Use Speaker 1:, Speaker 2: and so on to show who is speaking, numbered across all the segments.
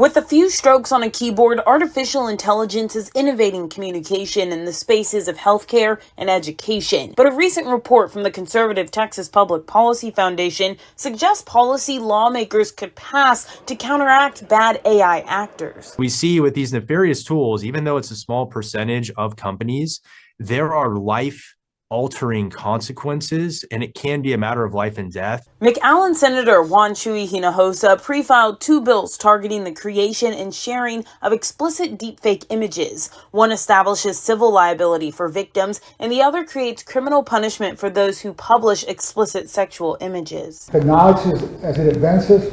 Speaker 1: With a few strokes on a keyboard, artificial intelligence is innovating communication in the spaces of healthcare and education. But a recent report from the conservative Texas Public Policy Foundation suggests policy lawmakers could pass to counteract bad AI actors.
Speaker 2: We see with these nefarious tools, even though it's a small percentage of companies, there are life-altering consequences, and it can be a matter of life and death.
Speaker 1: McAllen Senator Juan Chuy Hinojosa pre-filed 2 bills targeting the creation and sharing of explicit deepfake images. One establishes civil liability for victims, and the other creates criminal punishment for those who publish explicit sexual images.
Speaker 3: Technology, as it advances,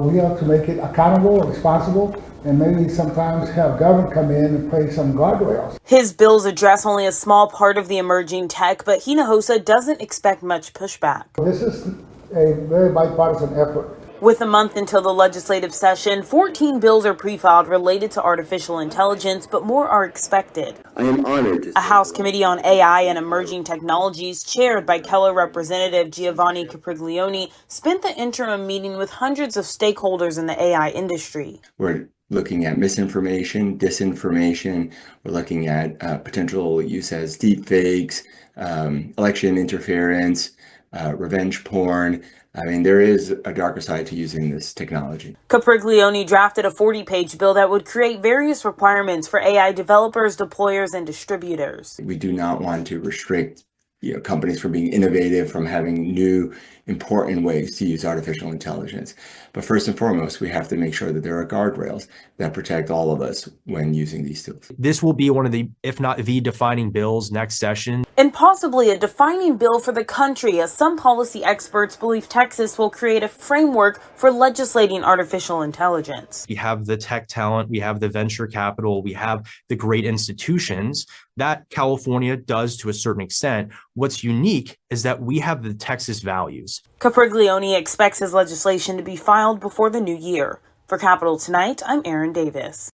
Speaker 3: we have to make it accountable, responsible, and maybe sometimes have government come in and play some guardrails.
Speaker 1: His bills address only a small part of the emerging tech, but Hinojosa doesn't expect much pushback.
Speaker 3: This is a very bipartisan effort.
Speaker 1: With a month until the legislative session, 14 bills are pre-filed related to artificial intelligence, but more are expected.
Speaker 4: I am honored.
Speaker 1: A House Committee on AI and Emerging Technologies, chaired by Keller Representative Giovanni Capriglione, spent the interim meeting with hundreds of stakeholders in the AI industry.
Speaker 4: We're looking at misinformation, disinformation. We're looking at potential use as deepfakes, election interference, revenge porn. I mean, there is a darker side to using this technology.
Speaker 1: Capriglione drafted a 40-page bill that would create various requirements for AI developers, deployers, and distributors.
Speaker 4: We do not want to restrict companies from being innovative, from having new, important ways to use artificial intelligence. But first and foremost, we have to make sure that there are guardrails that protect all of us when using these tools.
Speaker 2: This will be one of the, if not the defining bills next session.
Speaker 1: And possibly a defining bill for the country, as some policy experts believe Texas will create a framework for legislating artificial intelligence.
Speaker 2: We have the tech talent, we have the venture capital, we have the great institutions that California does to a certain extent. What's unique is that we have the Texas values.
Speaker 1: Capriglione expects his legislation to be filed before the new year. For Capitol Tonight, I'm Erin Davis.